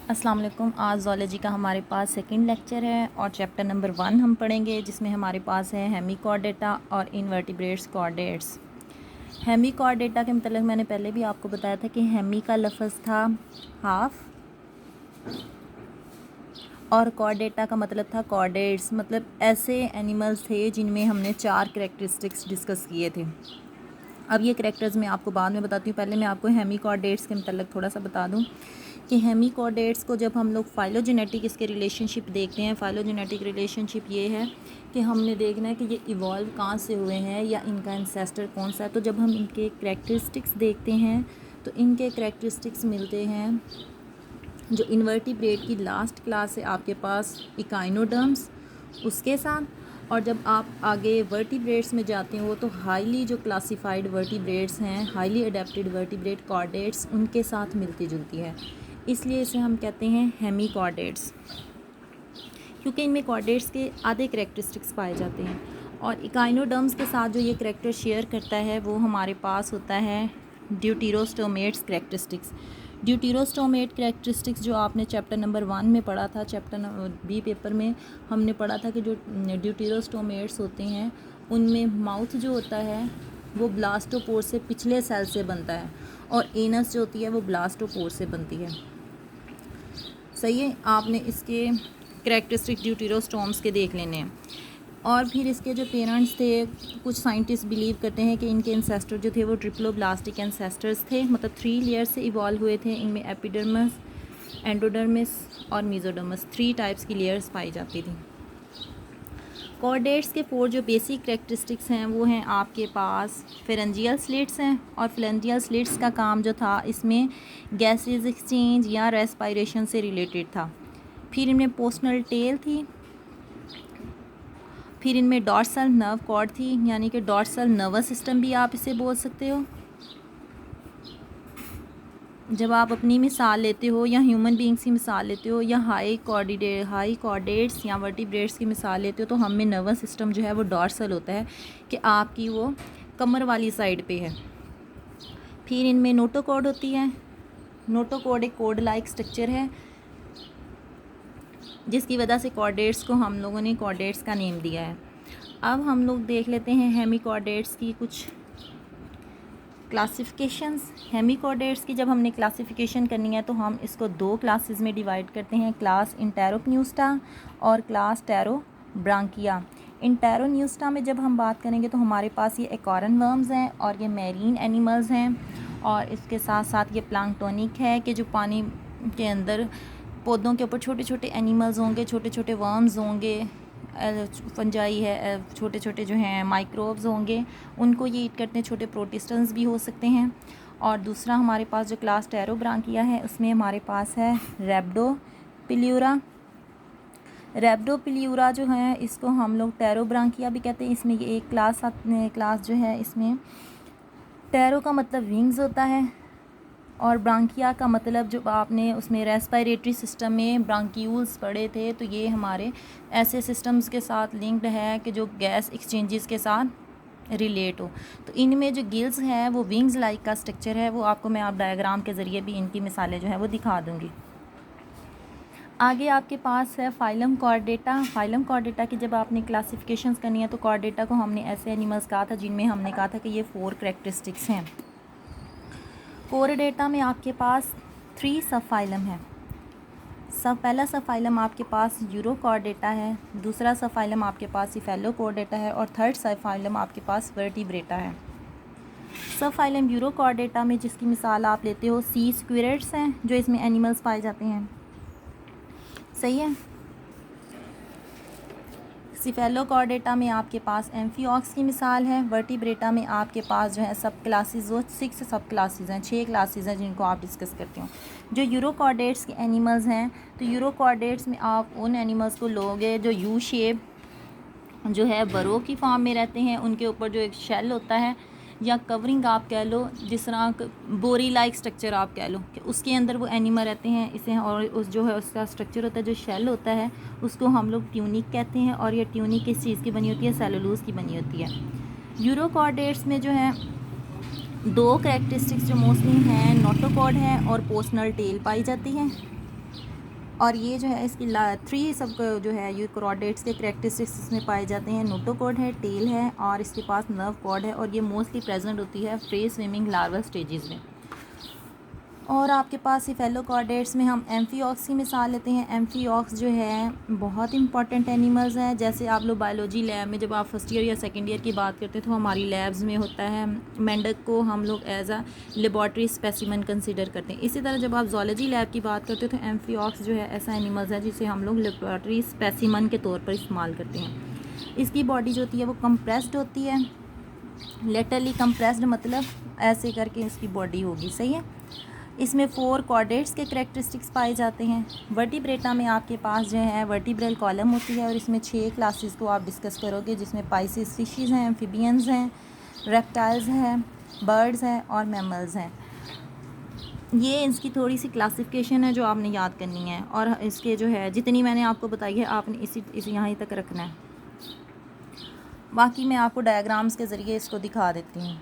अस्सलाम वालेकुम। आज ज़ूलॉजी का हमारे पास सेकंड लेक्चर है और चैप्टर नंबर 1 हम पढ़ेंगे, जिसमें हमारे पास है हेमिकॉर्डेटा और इनवर्टिब्रेट्स कॉर्डेट्स। हेमिकॉर्डेटा के मतलब मैंने पहले भी आपको बताया था कि हेमी का लफ्ज़ था हाफ और कॉर्डेटा का मतलब था कॉर्डेट्स, मतलब ऐसे एनिमल्स थे जिनमें हमने 4 कैरेक्टरिस्टिक्स डिस्कस किए थे। अब ये कैरेक्टर्स मैं आपको बाद में बताती हूँ, पहले मैं आपको हेमिकॉर्डेट्स के मतलब थोड़ा सा बता दूँ कि हेमिकॉर्डेट्स को जब हम लोग फाइलोजेनेटिक इसके रिलेशनशिप देखते हैं, फाइलोजेनेटिक रिलेशनशिप ये है कि हमने देखना है कि ये इवॉल्व कहाँ से हुए हैं या इनका एंसेस्टर कौन सा है। तो जब हम इनके कैरेक्टरिस्टिक्स देखते हैं तो इनके कैरेक्टरिस्टिक्स मिलते हैं जो इन्वर्टिब्रेट की लास्ट क्लास है आपके पास इकाइनोडर्म्स उसके साथ, और जब आप आगे वर्टिब्रेट्स में जाते हो तो हाईली जो क्लासिफाइड वर्टिब्रेट्स हैं, हाईली अडेप्टेड वर्टिब्रेट कॉर्डेट्स, उनके साथ मिलती जुलती है। इसलिए इसे हम कहते हैं हेमिकॉर्डेट्स, क्योंकि इनमें कॉर्डेट्स के आधे कैरेक्टरिस्टिक्स पाए जाते हैं। और इकाइनोडर्म्स के साथ जो ये कैरेक्टर शेयर करता है वो हमारे पास होता है ड्यूटेरोस्टोमेट्स कैरेक्टरिस्टिक्स। ड्यूटेरोस्टोमेट कैरेक्टरिस्टिक्स जो आपने चैप्टर नंबर 1 में पढ़ा था, चैप्टर बी पेपर में हमने पढ़ा था कि जो ड्यूटेरोस्टोमेट्स होते हैं उनमें माउथ जो होता है वो ब्लास्टोपोर से पिछले सेल से बनता है और एनस जो होती है वो ब्लास्टोपोर से बनती है। सही है, आपने इसके कैरेक्टरिस्टिक ड्यूटेरोस्टोम्स के देख लेने हैं। और फिर इसके जो पेरेंट्स थे, कुछ साइंटिस्ट बिलीव करते हैं कि इनके एंसेस्टर जो थे वो ट्रिप्लोब्लास्टिक एंसेस्टर्स थे, मतलब 3 लेयर से इवॉल्व हुए थे। इनमें एपिडर्मिस, एंडोडर्मिस और मेसोडर्मिस 3 टाइप्स की लेयर्स पाई जाती थी। कॉर्डेट्स के 4 जो बेसिक कैरेक्टरिस्टिक्स हैं वो हैं आपके पास फेरेंजियल स्लिट्स हैं, और फेरेंजियल स्लिट्स का काम जो था इसमें गैसेस एक्सचेंज या रेस्पायरेशन से रिलेटेड था। फिर इनमें पोस्टनल टेल थी, फिर इनमें डॉर्सल नर्व कॉर्ड थी, यानी कि डॉर्सल नर्वस सिस्टम भी आप इसे बोल सकते हो। जब आप अपनी मिसाल लेते हो या ह्यूमन बींग्स की मिसाल लेते हो या हाई कॉर्डेट्स या वर्टिब्रेट्स की मिसाल लेते हो तो हम में नर्वस सिस्टम जो है वो डॉर्सल होता है कि आपकी वो कमर वाली साइड पे है। फिर इनमें नोटोकॉर्ड होती है। नोटोकॉर्ड एक कोड लाइक स्ट्रक्चर है जिसकी वजह से कॉर्डेट्स को हम लोगों ने कॉर्डेट्स का नेम दिया है। अब हम लोग देख लेते हैं हेमिकॉर्डेट्स की कुछ क्लासिफिकेशंस। हेमिकॉर्डेट्स की जब हमने क्लासिफिकेशन करनी है तो हम इसको 2 क्लासेस में डिवाइड करते हैं, क्लास इंटेरोप्न्यूस्टा और क्लास टेरोब्रांकिया। इंटेरोन्यूस्टा में जब हम बात करेंगे तो हमारे पास ये एकॉरन वर्म्स हैं और ये मैरीन एनिमल्स हैं, और इसके साथ साथ ये प्लांक्टोनिक है कि जो पानी के अंदर पौधों के ऊपर छोटे छोटे एनिमल्स होंगे, छोटे छोटे वर्म्स होंगे, फंजाई है, छोटे छोटे जो हैं माइक्रोब्स होंगे, उनको ये ईट करते हैं। छोटे प्रोटिस्टन्स भी हो सकते हैं। और दूसरा हमारे पास जो क्लास टेरोब्रांकिया है उसमें हमारे पास है रैप्डोपिल्यूरा। रैप्डोपिल्यूरा जो है इसको हम लोग टेरोब्रांकिया भी कहते हैं। इसमें ये एक क्लास जो है इसमें टेरो का मतलब विंग्स होता है और ब्रांकिया का मतलब जो आपने उसमें रेस्पिरेटरी सिस्टम में ब्रांक्यूल्स पढ़े थे, तो ये हमारे ऐसे सिस्टम्स के साथ लिंक्ड है कि जो गैस एक्सचेंजेस के साथ रिलेट हो। तो इनमें जो गिल्स है वो विंग्स लाइक का स्ट्रक्चर है, वो आपको मैं आप डायग्राम के ज़रिए भी इनकी मिसालें जो है वो दिखा दूँगी। आगे आपके पास है फाइलम कॉर्डेटा। फाइलम कॉर्डेटा की जब आपने क्लासिफिकेशंस करनी है तो कॉर्डेटा को हमने ऐसे एनिमल्स कहा था जिनमें हमने कहा था कि ये 4 कैरेक्टरिस्टिक्स हैं। कॉर्डेटा में आपके पास 3 सब फाइलम है। पहला सब फाइलम आपके पास यूरोकॉर्डेटा है, दूसरा सब फाइलम आपके पास सिफेलोकॉर्डेटा है और थर्ड सब फाइलम आपके पास वर्टिब्रेटा है। सब फाइलम यूरोकॉर्डेटा में जिसकी मिसाल आप लेते हो सी स्क्विरट्स हैं जो इसमें एनिमल्स पाए जाते हैं। सही है। सिफेलोकॉर्डेटा में आपके पास एम्फिऑक्स की मिसाल है। वर्टिब्रेटा में आपके पास जो है सब क्लासेस, वो 6 सब क्लासेस हैं, 6 क्लासेस हैं जिनको आप डिस्कस करते हो। जो यूरोकॉर्डेट्स के एनिमल्स हैं तो यूरोकॉर्डेट्स में आप उन एनिमल्स को लोगे जो यू शेप जो है बरो की फॉर्म में रहते हैं, उनके ऊपर जो एक शेल होता है या कवरिंग आप कह लो, जिस तरह बोरी लाइक स्ट्रक्चर आप कह लो कि उसके अंदर वो एनिमल रहते हैं इसे, और उस जो है उसका स्ट्रक्चर होता है, जो शेल होता है उसको हम लोग ट्यूनिक कहते हैं। और ये ट्यूनिक किस चीज़ की बनी होती है? सेलुलोज की बनी होती है। यूरोकॉर्डेट्स में जो है 2 कैरेक्टरिस्टिक्स जो मोस्टली हैं, नोटोकॉर्ड है और पोस्टनल टेल पाई जाती है। और ये जो है इसकी 3 सब जो है ये कॉर्डेट्स के करैक्टरिस्टिक्स इसमें पाए जाते हैं। नोटोकॉर्ड है, टेल है और इसके पास नर्व कॉर्ड है, और ये मोस्टली प्रेजेंट होती है फ्री स्विमिंग लार्वा स्टेजेस में। और आपके पास सिफेलोकॉर्डेट्स में हम एम्फीऑक्स की मिसाल लेते हैं। एम्फीऑक्स जो है बहुत इंपॉर्टेंट एनिमल्स हैं। जैसे आप लोग बायोलॉजी लैब में जब आप फर्स्ट ईयर या सेकंड ईयर की बात करते हैं तो हमारी लैब्स में होता है मेंढक को हम लोग as a laboratory specimen consider करते हैं। इसी तरह जब आप जोलॉजी लैब की बात करते हैं तो एम्फीऑक्स जो है ऐसा एनिमल्स है जिसे हम लोग लेबॉर्ट्री स्पेसिमन के तौर पर इस्तेमाल करते हैं। इसकी बॉडी जो होती है वो कंप्रेस्ड होती है, लेटरली कंप्रेस्ड मतलब ऐसे करके इसकी बॉडी होगी, सही है। इसमें 4 कॉर्डेट्स के करैक्टरिस्टिक्स पाए जाते हैं। वर्टिब्रेटा में आपके पास जो है वर्टिब्रल कॉलम होती है और इसमें 6 क्लासेस को आप डिस्कस करोगे, जिसमें पाइसिस फिशेस हैं, एम्फीबियंस हैं, रेप्टाइल्स हैं, बर्ड्स हैं और मैमल्स हैं। ये इसकी थोड़ी सी क्लासिफिकेशन है जो आपने याद करनी है, और इसके जो है जितनी मैंने आपको बताई है आपने इसी यहाँ तक रखना है। बाकी मैं आपको डायग्राम्स के ज़रिए इसको दिखा देती हूँ।